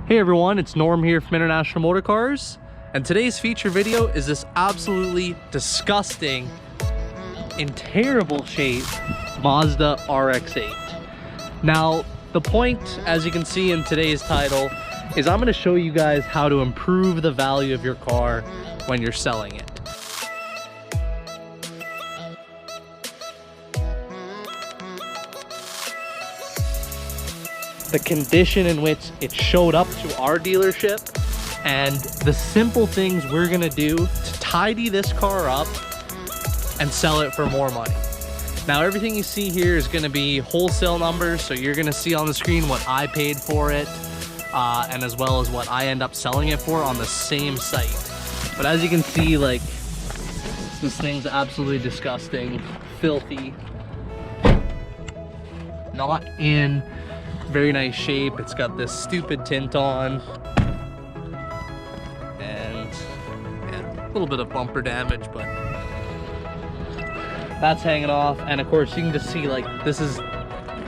Hey everyone, it's Norm here from International Motor Cars, and today's feature video is this absolutely disgusting, in terrible shape, Mazda RX-8. Now, the point, as you can see in today's title, is I'm going to show you guys how to improve the value of your car when you're selling it. The condition in which it showed up to our dealership, and the simple things we're gonna do to tidy this car up and sell it for more money. Now, everything you see here is gonna be wholesale numbers, so you're gonna see on the screen what I paid for it, and as well as what I end up selling it for on the same site. But as you can see, like, this thing's absolutely disgusting, filthy, not in very nice shape. It's got this stupid tint on, and yeah, a little bit of bumper damage, but that's hanging off. And of course, you can just see, like, this is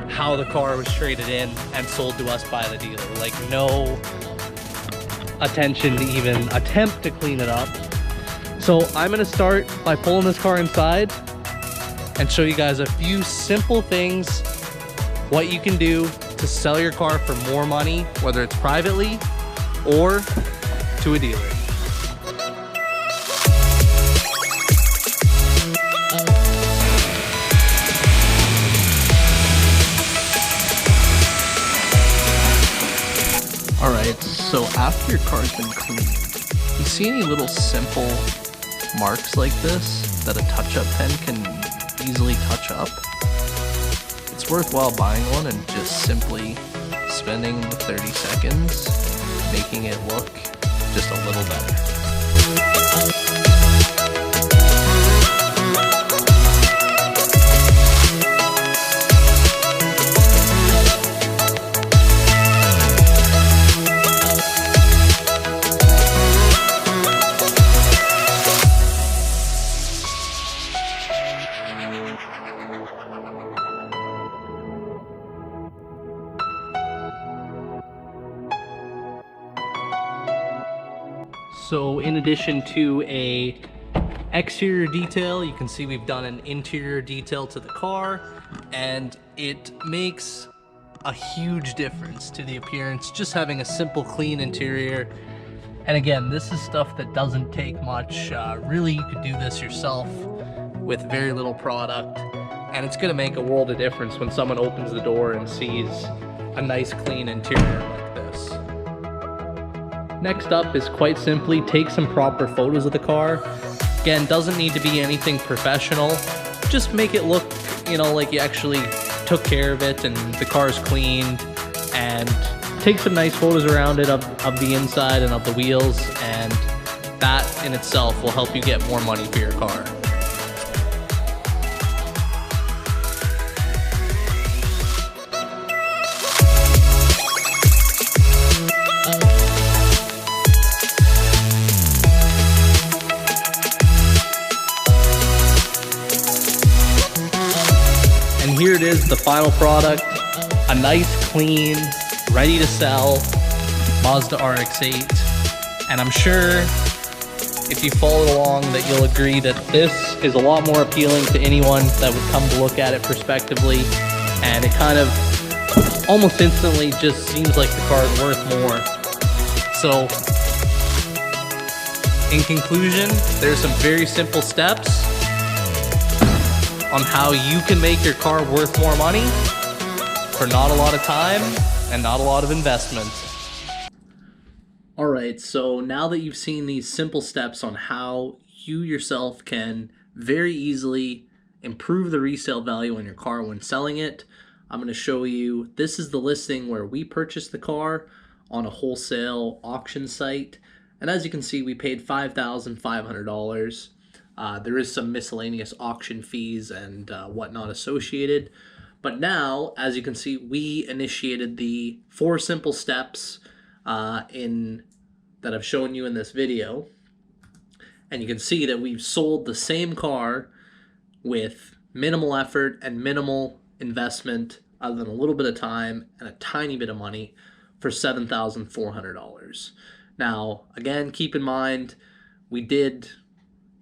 how the car was traded in and sold to us by the dealer. Like, no attention to even attempt to clean it up. So I'm gonna start by pulling this car inside and show you guys a few simple things, what you can do to sell your car for more money, whether it's privately or to a dealer. Alright, so after your car's been cleaned, you see any little simple marks like this that a touch-up pen can easily touch up? It's worthwhile buying one and just simply spending the 30 seconds making it look just a little better. So in addition to a exterior detail, you can see we've done an interior detail to the car, and it makes a huge difference to the appearance, just having a simple clean interior. And again, this is stuff that doesn't take much. Really, you could do this yourself with very little product, and it's gonna make a world of difference when someone opens the door and sees a nice clean interior like this. Next up is quite simply take some proper photos of the car. Again, doesn't need to be anything professional. Just make it look, you know, like you actually took care of it and the car's cleaned, and take some nice photos around it of the inside and of the wheels, and that in itself will help you get more money for your car. And here it is, the final product, a nice, clean, ready to sell Mazda RX-8. And I'm sure if you followed along that you'll agree that this is a lot more appealing to anyone that would come to look at it prospectively. And it kind of almost instantly just seems like the car is worth more. So in conclusion, there's some very simple steps on how you can make your car worth more money for not a lot of time and not a lot of investment. Alright, so now that you've seen these simple steps on how you yourself can very easily improve the resale value on your car when selling it, I'm going to show you, this is the listing where we purchased the car on a wholesale auction site. And as you can see, we paid $5,500. There is some miscellaneous auction fees and whatnot associated. But now, as you can see, we initiated the 4 simple steps that I've shown you in this video. And you can see that we've sold the same car with minimal effort and minimal investment other than a little bit of time and a tiny bit of money for $7,400. Now, again, keep in mind, we did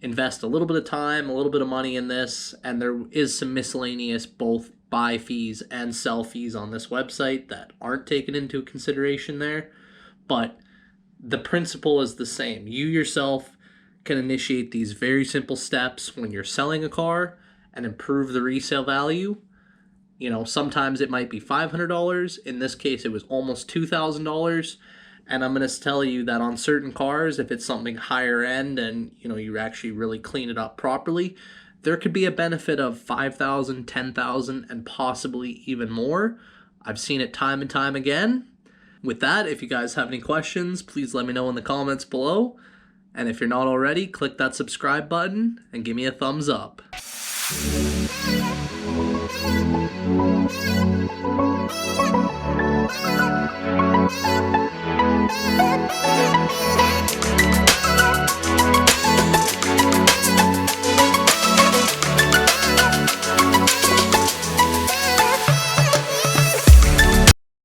invest a little bit of time, a little bit of money in this, and there is some miscellaneous both buy fees and sell fees on this website that aren't taken into consideration there. But the principle is the same. You yourself can initiate these very simple steps when you're selling a car and improve the resale value. You know, sometimes it might be $500. In this case, it was almost $2,000. And I'm going to tell you that on certain cars, if it's something higher end and, you know, you actually really clean it up properly, there could be a benefit of $5,000, $10,000, and possibly even more. I've seen it time and time again. With that, if you guys have any questions, please let me know in the comments below. And if you're not already, click that subscribe button and give me a thumbs up.